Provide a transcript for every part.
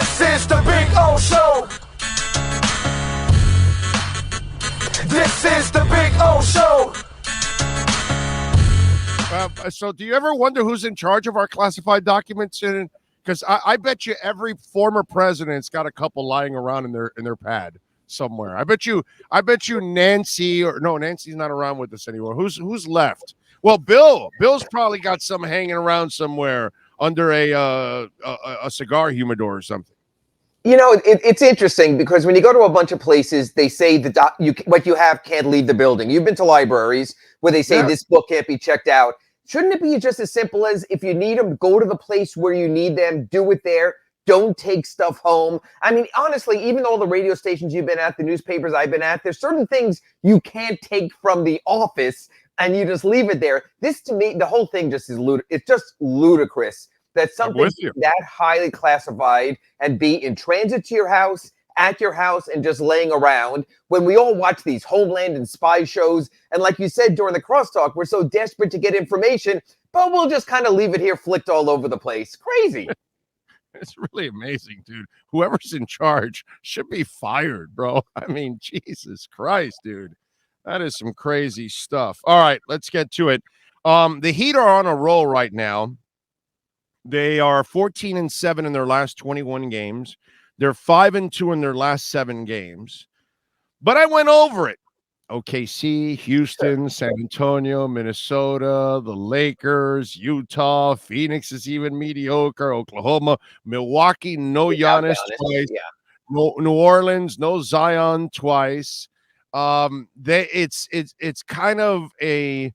This is the Big O Show. This is the Big O Show. So do you ever wonder who's in charge of our classified documents? Because I bet you every former president's got a couple lying around in their pad somewhere. I bet you Nancy, or no, Nancy's not around with us anymore. Who's left? Well, Bill's probably got some hanging around somewhere under a cigar humidor or something. You know, it's interesting because when you go to a bunch of places, they say what you have can't leave the building. You've been to libraries where they say this book can't be checked out. Shouldn't it be just as simple as if you need them, go to the place where you need them, do it there, don't take stuff home? I mean, honestly, even all the radio stations you've been at, the newspapers I've been at, there's certain things you can't take from the office and you just leave it there. This, to me, the whole thing just is it's just ludicrous that something that highly classified and be in transit to your house, at your house, and just laying around when we all watch these Homeland and spy shows. And like you said during the crosstalk, we're so desperate to get information, but we'll just kind of leave it here flicked all over the place. Crazy. It's really amazing, dude. Whoever's in charge should be fired, bro. I mean, Jesus Christ, dude. That is some crazy stuff. All right, let's get to it. The Heat are on a roll right now. They are 14-7 in their last 21 games. They're 5-2 in their last 7 games. But I went over it. OKC, Houston, San Antonio, Minnesota, the Lakers, Utah, Phoenix is even mediocre, Oklahoma, Milwaukee, no Giannis twice. Yeah. No, New Orleans, no Zion twice. It's kind of a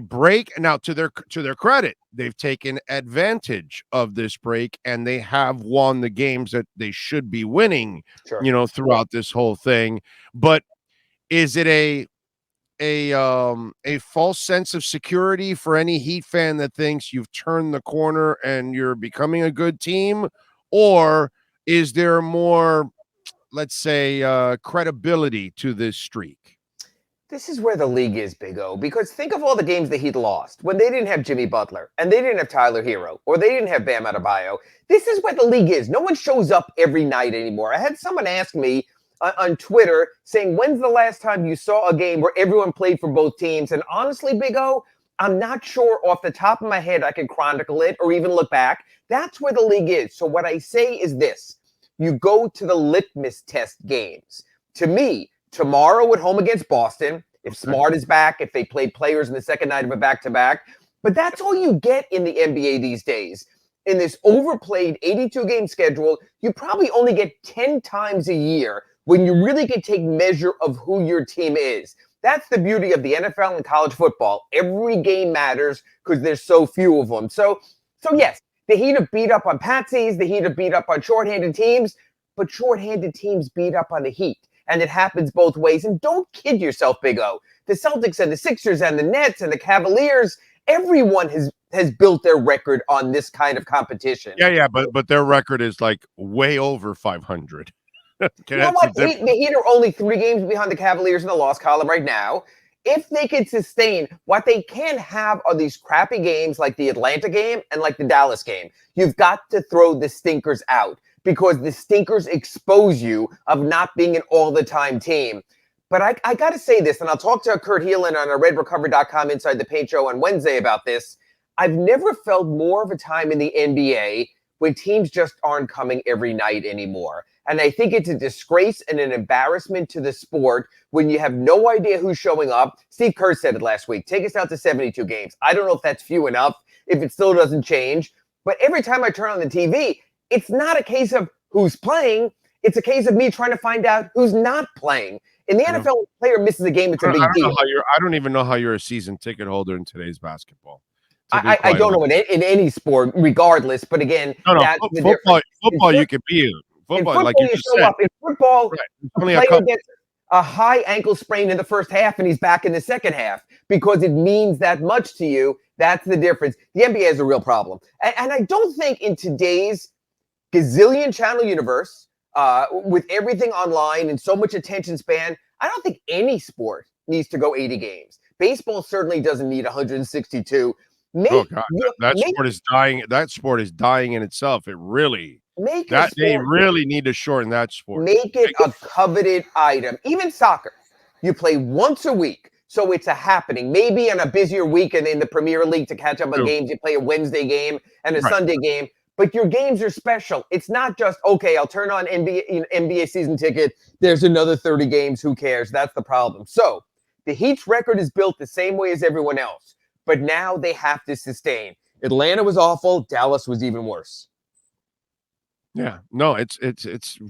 break. Now, to their credit, they've taken advantage of this break and they have won the games that they should be winning, throughout this whole thing. But is it a false sense of security for any Heat fan that thinks you've turned the corner and you're becoming a good team? Or is there more, let's say, credibility to this streak? This is where the league is, Big O, because think of all the games the Heat lost when they didn't have Jimmy Butler and they didn't have Tyler Hero or they didn't have Bam Adebayo. This is where the league is. No one shows up every night anymore. I had someone ask me on Twitter saying, when's the last time you saw a game where everyone played for both teams? And honestly, Big O, I'm not sure off the top of my head I can chronicle it or even look back. That's where the league is. So what I say is this. You go to the litmus test games. To me, tomorrow at home against Boston, if Smart is back, if they play players in the second night of a back-to-back. But that's all you get in the NBA these days. In this overplayed 82-game schedule, you probably only get 10 times a year when you really can take measure of who your team is. That's the beauty of the NFL and college football. Every game matters because there's so few of them. So yes, the Heat have beat up on patsies, the Heat have beat up on shorthanded teams, but shorthanded teams beat up on the Heat. And it happens both ways. And don't kid yourself, Big O. The Celtics and the Sixers and the Nets and the Cavaliers, everyone has built their record on this kind of competition. Yeah, but their record is like way over 500. You know what? The Heat are only 3 games behind the Cavaliers in the loss column right now. If they could sustain, what they can't have are these crappy games like the Atlanta game and like the Dallas game. You've got to throw the stinkers out, because the stinkers expose you of not being an all-the-time team. But I got to say this, and I'll talk to Kurt Heelan on our RedRecover.com Inside the Paint show on Wednesday about this. I've never felt more of a time in the NBA when teams just aren't coming every night anymore. And I think it's a disgrace and an embarrassment to the sport when you have no idea who's showing up. Steve Kerr said it last week. Take us out to 72 games. I don't know if that's few enough, if it still doesn't change. But every time I turn on the TV, it's not a case of who's playing. It's a case of me trying to find out who's not playing. In the NFL, a player misses a game, it's a big deal. I don't even know how you're a season ticket holder in today's basketball. I don't know in any sport, regardless. But again, that's the difference. Football you can be in. Football, like you just said. In football, a player gets a high ankle sprain in the first half and he's back in the second half because it means that much to you. That's the difference. The NBA is a real problem. And I don't think in today's gazillion channel universe, with everything online and so much attention span, I don't think any sport needs to go 80 games. Baseball certainly doesn't need 162. That sport is dying. That sport is dying in itself. It really Make a That they sport. really need to shorten that sport. Make it a coveted item. Even soccer, you play once a week, so it's a happening. Maybe on a busier weekend in the Premier League to catch up on games, you play a Wednesday game and a Sunday game. But your games are special. It's not just, okay, I'll turn on NBA season ticket. There's another 30 games. Who cares? That's the problem. So the Heat's record is built the same way as everyone else. But now they have to sustain. Atlanta was awful. Dallas was even worse. Yeah, no, it's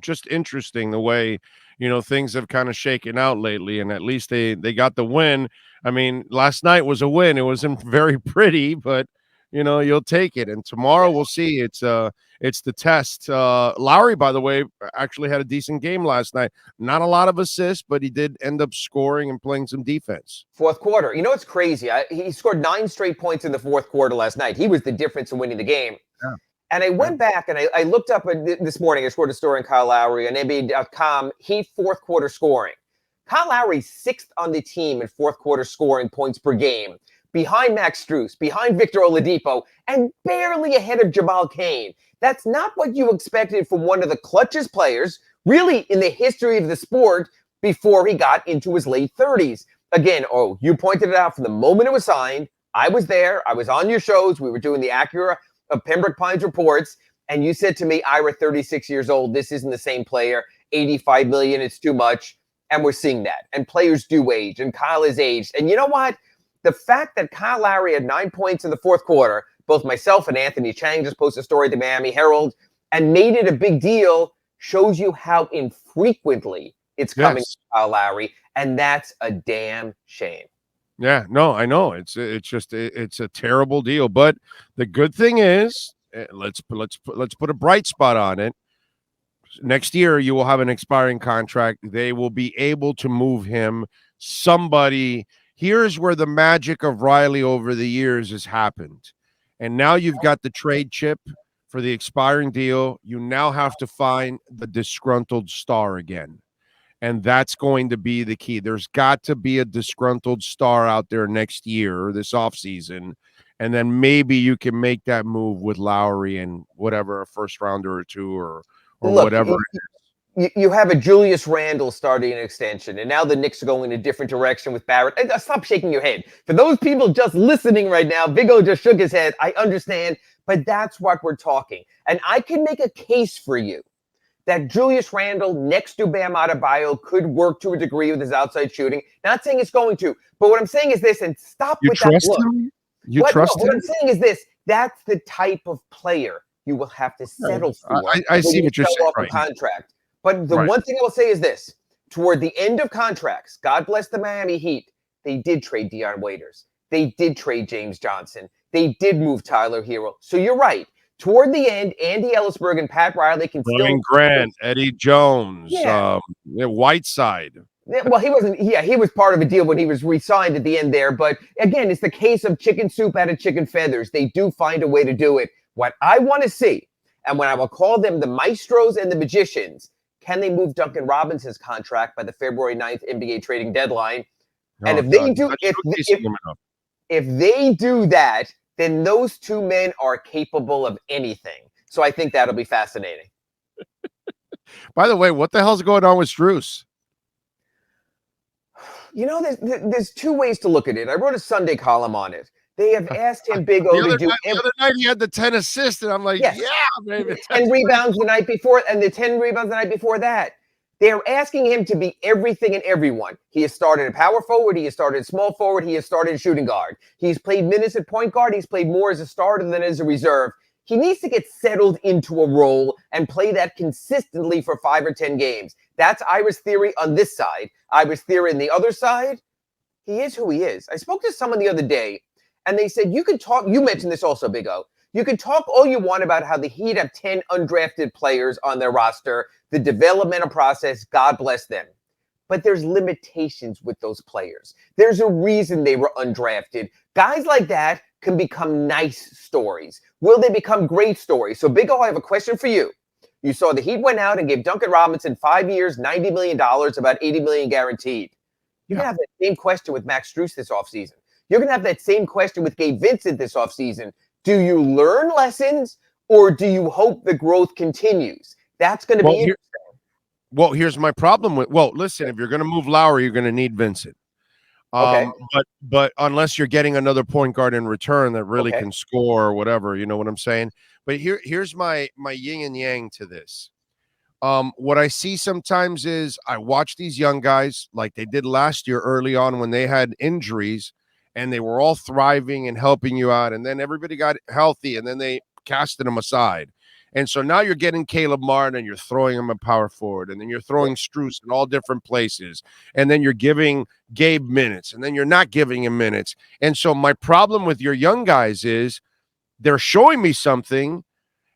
just interesting the way, things have kind of shaken out lately, and at least they got the win. I mean, last night was a win. It wasn't very pretty, but you'll take it. And tomorrow we'll see. It's the test. Lowry, by the way, actually had a decent game last night. Not a lot of assists, but he did end up scoring and playing some defense. Fourth quarter. You know what's crazy? He scored 9 straight points in the fourth quarter last night. He was the difference in winning the game. Yeah. And I went back and I looked up this morning. I scored a story on Kyle Lowry on NBA.com. Heat fourth quarter scoring. Kyle Lowry 6th on the team in fourth quarter scoring points per game, behind Max Strus, behind Victor Oladipo, and barely ahead of Jamal Cain. That's not what you expected from one of the clutchest players, really, in the history of the sport before he got into his late 30s. Again, you pointed it out from the moment it was signed. I was there. I was on your shows. We were doing the Acura of Pembroke Pines reports, and you said to me, Ira, 36 years old, this isn't the same player, 85 million, it's too much. And we're seeing that. And players do age, and Kyle is aged. And you know what? The fact that Kyle Lowry had 9 points in the fourth quarter, both myself and Anthony Chang just posted a story at the Miami Herald, and made it a big deal, shows you how infrequently it's coming to Kyle Lowry, and that's a damn shame. Yeah, no, I know. It's a terrible deal, but the good thing is, let's put a bright spot on it. Next year, you will have an expiring contract. They will be able to move him. Here's where the magic of Riley over the years has happened. And now you've got the trade chip for the expiring deal. You now have to find the disgruntled star again. And that's going to be the key. There's got to be a disgruntled star out there next year, this offseason. And then maybe you can make that move with Lowry and whatever, a first rounder or two or whatever. You have a Julius Randle starting an extension, and now the Knicks are going in a different direction with Barrett. Stop shaking your head. For those people just listening right now, Big O just shook his head. I understand, but that's what we're talking. And I can make a case for you that Julius Randle next to Bam Adebayo could work to a degree with his outside shooting. Not saying it's going to, but what I'm saying is this, and stop with that look. You trust him? What I'm saying is this, that's the type of player you will have to settle for. I see what you're saying. Right. Contract. But the one thing I will say is this, toward the end of contracts, God bless the Miami Heat, they did trade Dion Waiters. They did trade James Johnson. They did move Tyler Hero. So you're right. Toward the end, Andy Ellisberg and Pat Riley can Brian Grant, Eddie Jones, Whiteside. Well, he wasn't. Yeah, he was part of a deal when he was re-signed at the end there. But again, it's the case of chicken soup out of chicken feathers. They do find a way to do it. What I want to see, and when I will call them the maestros and the magicians, can they move Duncan Robinson's contract by the February 9th NBA trading deadline? And if they do, if they do that, then those two men are capable of anything. So I think that'll be fascinating. By the way, what the hell's going on with Strus? You know, there's two ways to look at it. I wrote a Sunday column on it. They have asked him, Big O, to do. The other night he had the 10 assists, and I'm like, yeah, baby. 10 rebounds the night before, and the 10 rebounds the night before that. They're asking him to be everything and everyone. He has started a power forward. He has started small forward. He has started shooting guard. He's played minutes at point guard. He's played more as a starter than as a reserve. He needs to get settled into a role and play that consistently for 5 or 10 games. That's Ira's theory on this side. Ira's theory on the other side, he is who he is. I spoke to someone the other day, and they said, you can talk, you mentioned this also, Big O. You can talk all you want about how the Heat have 10 undrafted players on their roster, the developmental process, God bless them. But there's limitations with those players. There's a reason they were undrafted. Guys like that can become nice stories. Will they become great stories? So, Big O, I have a question for you. You saw the Heat went out and gave Duncan Robinson 5 years, $90 million, about $80 million guaranteed. You're going to have that same question with Max Strus this offseason. You're going to have that same question with Gabe Vincent this offseason. Do you learn lessons, or do you hope the growth continues? That's going to be interesting. Here's my problem with. Well, listen, if you're going to move Lowry, you're going to need Vincent. Okay. But unless you're getting another point guard in return that really can score or whatever, you know what I'm saying? But here's my yin and yang to this. What I see sometimes is I watch these young guys like they did last year early on when they had injuries and they were all thriving and helping you out, and then everybody got healthy and then they casted them aside. And so now you're getting Caleb Martin and you're throwing him a power forward, and then you're throwing Strus in all different places, and then you're giving Gabe minutes, and then you're not giving him minutes. And so my problem with your young guys is they're showing me something,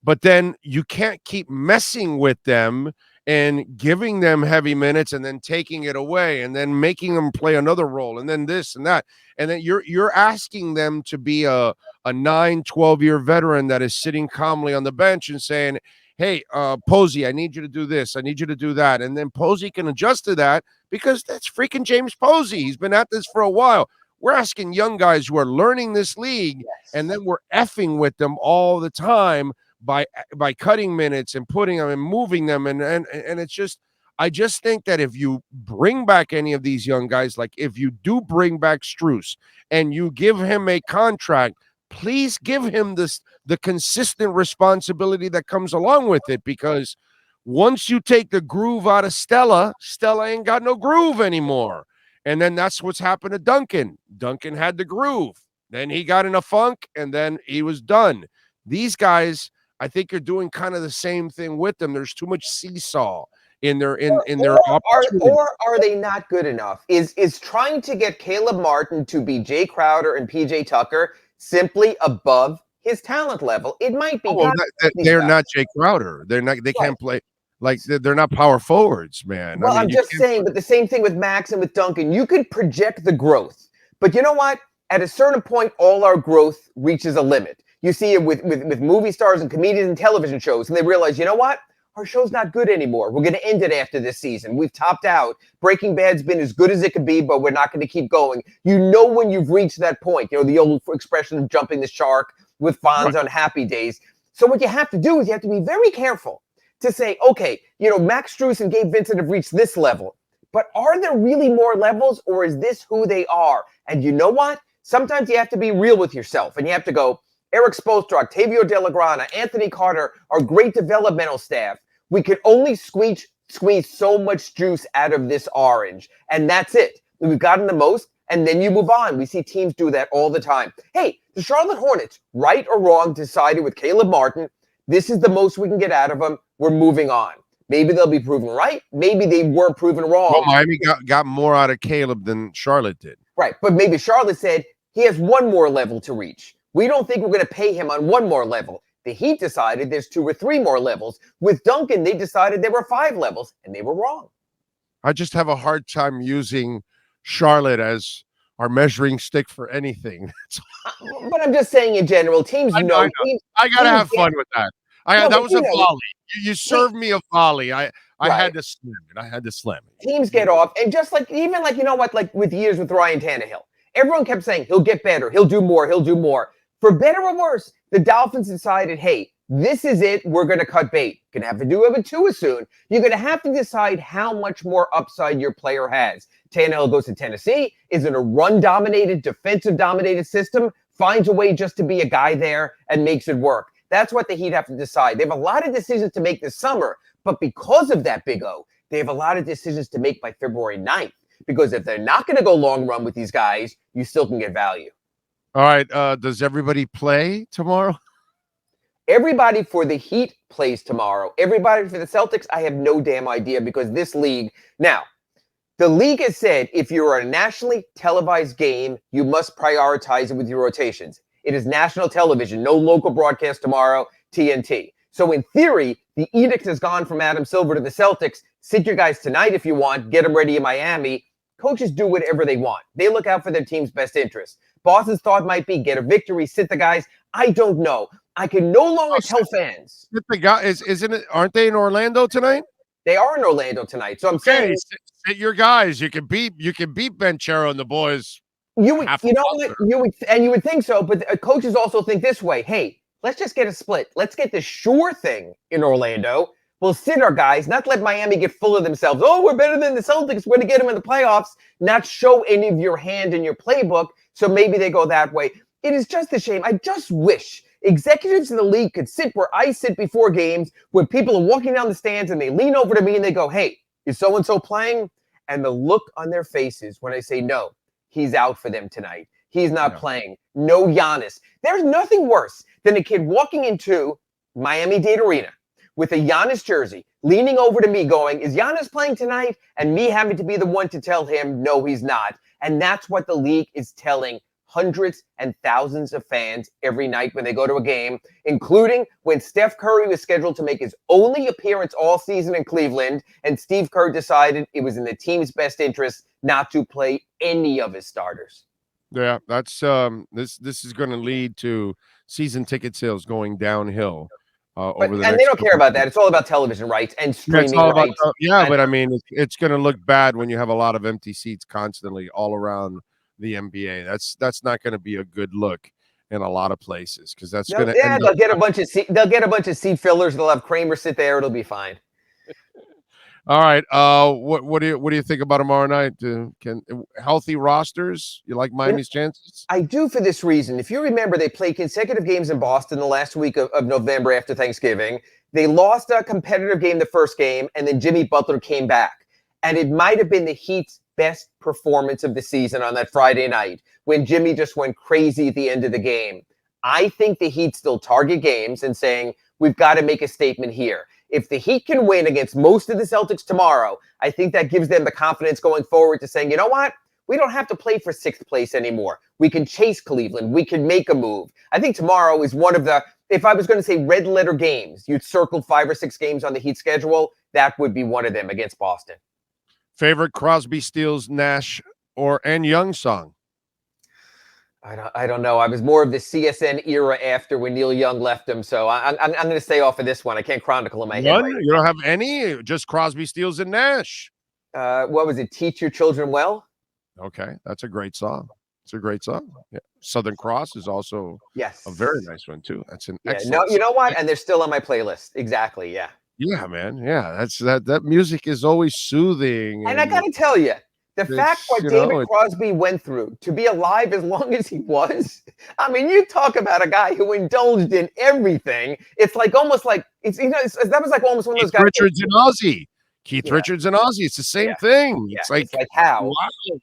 but then you can't keep messing with them and giving them heavy minutes and then taking it away and then making them play another role and then this and that. And then you're asking them to be a 9-12-year veteran that is sitting calmly on the bench and saying, hey, Posey, I need you to do this. I need you to do that. And then Posey can adjust to that because that's freaking James Posey. He's been at this for a while. We're asking young guys who are learning this league, and then we're effing with them all the time by cutting minutes and putting them and moving them. And it's just, I just think that if you bring back any of these young guys, like if you do bring back Strus and you give him a contract, please give him the consistent responsibility that comes along with it, because once you take the groove out of Stella ain't got no groove anymore. And then that's what's happened to Duncan. Duncan had the groove. Then he got in a funk, and then he was done. These guys, I think you're doing kind of the same thing with them. There's too much seesaw in their opportunity. Or are they not good enough? Is trying to get Caleb Martin to be Jay Crowder and PJ Tucker simply above his talent level? It might be. They're not Jay Crowder. They're not. They can't play. Like, they're not power forwards, man. Well, I'm just saying, but the same thing with Max and with Duncan. You can project the growth, but you know what? At a certain point, all our growth reaches a limit. You see it with movie stars and comedians and television shows, and they realize, you know what? Our show's not good anymore. We're going to end it after this season. We've topped out. Breaking Bad's been as good as it could be, but we're not going to keep going. You know when you've reached that point. You know, the old expression of jumping the shark with Fonz on Happy Days. So what you have to do is you have to be very careful to say, okay, you know, Max Strus and Gabe Vincent have reached this level, but are there really more levels, or is this who they are? And you know what? Sometimes you have to be real with yourself, and you have to go, Eric Spoelstra, Octavio De La Grana, Anthony Carter, our great developmental staff. We can only squeeze so much juice out of this orange, and that's it. We've gotten the most, and then you move on. We see teams do that all the time. Hey, the Charlotte Hornets, right or wrong, decided with Caleb Martin, this is the most we can get out of them. We're moving on. Maybe they'll be proven right. Maybe they were proven wrong. Well, Miami got more out of Caleb than Charlotte did. Right, but maybe Charlotte said he has one more level to reach. We don't think we're going to pay him on one more level. The Heat decided there's 2 or 3 more levels. With Duncan, they decided there were 5 levels, and they were wrong. I just have a hard time using Charlotte as our measuring stick for anything. But I'm just saying in general, teams know. I got to have fun with that. That was a volley. You served me a volley. I had to slam it. I had to slam it. Teams get off. And just like, even like, you know what, like with years with Ryan Tannehill, everyone kept saying, he'll get better. He'll do more. He'll do more. For better or worse, the Dolphins decided, hey, this is it. We're going to cut bait. Going to have to do it with Tua soon. You're going to have to decide how much more upside your player has. Tannehill goes to Tennessee, is in a run-dominated, defensive-dominated system, finds a way just to be a guy there and makes it work. That's what the Heat have to decide. They have a lot of decisions to make this summer, but because of that, Big O, they have a lot of decisions to make by February 9th. Because if they're not going to go long run with these guys, you still can get value. All right. Does everybody play tomorrow? Everybody for the Heat plays tomorrow. Everybody for the Celtics, I have no damn idea, because this league... Now, the league has said if you're a nationally televised game, you must prioritize it with your rotations. It is national television, no local broadcast tomorrow, TNT. So in theory, the edict has gone from Adam Silver to the Celtics. Sit your guys tonight if you want. Get them ready in Miami. Coaches do whatever they want. They look out for their team's best interest. Boston's thought might be get a victory, sit the guys. I don't know. I can no longer tell fans. Sit the guys, isn't it? Aren't they in Orlando tonight? They are in Orlando tonight. So I'm saying, sit your guys. You can beat Banchero and the boys. You would think so, but coaches also think this way. Hey, let's just get a split. Let's get the sure thing in Orlando. We'll sit our guys, not let Miami get full of themselves. Oh, we're better than the Celtics. We're going to get them in the playoffs. Not show any of your hand in your playbook. So maybe they go that way. It is just a shame. I just wish executives in the league could sit where I sit before games, when people are walking down the stands and they lean over to me and they go, hey, is so-and-so playing? And the look on their faces when I say, no, he's out for them tonight. He's not playing. No Giannis. There's nothing worse than a kid walking into Miami-Dade Arena with a Giannis jersey, leaning over to me going, is Giannis playing tonight? And me having to be the one to tell him, no, he's not. And that's what the league is telling hundreds and thousands of fans every night when they go to a game, including when Steph Curry was scheduled to make his only appearance all season in Cleveland, and Steve Kerr decided it was in the team's best interest not to play any of his starters. Yeah, that's this is going to lead to season ticket sales going downhill. Over the and they don't care about that. It's all about television rights and streaming rights. But I mean, it's going to look bad when you have a lot of empty seats constantly all around the NBA. That's not going to be a good look in a lot of places, because that's going to they'll get a bunch of seat fillers. They'll have Kramer sit there. It'll be fine. All right. What do you think about tomorrow night? Can healthy rosters? You like Miami's chances? I do, for this reason. If you remember, they played consecutive games in Boston the last week of November after Thanksgiving. They lost a competitive game the first game, and then Jimmy Butler came back. And it might have been the Heat's best performance of the season on that Friday night when Jimmy just went crazy at the end of the game. I think the Heat still target games and saying, we've got to make a statement here. If the Heat can win against most of the Celtics tomorrow, I think that gives them the confidence going forward to saying, you know what? We don't have to play for sixth place anymore. We can chase Cleveland. We can make a move. I think tomorrow is one of the, if I was going to say red letter games, you'd circle 5 or 6 games on the Heat schedule. That would be one of them against Boston. Favorite Crosby, Stills, Nash, and Young song? I don't know. I was more of the CSN era after when Neil Young left him, so I'm going to stay off of this one. I can't chronicle in my head. Right, you don't have any? Just Crosby, Stills, and Nash. What was it? Teach Your Children Well? Okay, that's a great song. It's a great song. Yeah. Southern Cross is also a very nice one too. That's an excellent. No, you know what? And they're still on my playlist. Exactly. Yeah. Yeah, man. Yeah, that's that music is always soothing. And I got to tell you, the fact what David Crosby went through to be alive as long as he was, I mean, you talk about a guy who indulged in everything. It's like almost like that was like almost one of those guys. Richards and Ozzy. Keith Richards and Ozzy. It's the same thing. Yeah. It's like how? Wow.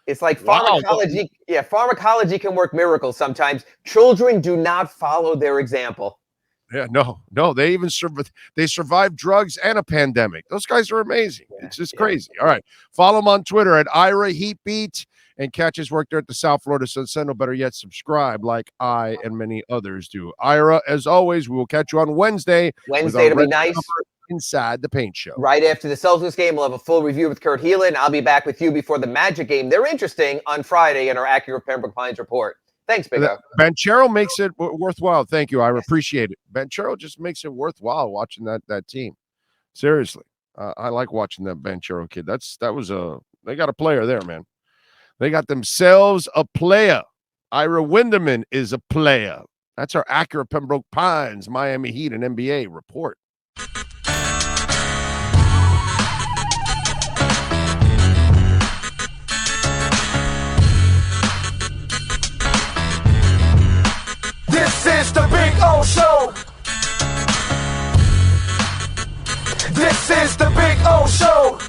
It's like pharmacology. Wow. Yeah, pharmacology can work miracles sometimes. Children do not follow their example. Yeah, no. They even survived drugs and a pandemic. Those guys are amazing. Yeah, it's just crazy. All right. Follow him on Twitter at Ira Heatbeat and catch his work there at the South Florida Sun Sentinel. Better yet, subscribe like I and many others do. Ira, as always, we will catch you on Wednesday. It'll be nice. Inside the Paint Show. Right after the Celtics game, we'll have a full review with Kurt Heelan. I'll be back with you before the Magic game. They're interesting on Friday in our Acura Pembroke Pines report. Thanks, Big O. Banchero makes it worthwhile. Thank you. I appreciate it. Banchero just makes it worthwhile watching that team. Seriously. I like watching that Banchero kid. They got a player there, man. They got themselves a player. Ira Winderman is a player. That's our Acura Pembroke Pines, Miami Heat and NBA report. This is the Big O Show. This is the Big O Show.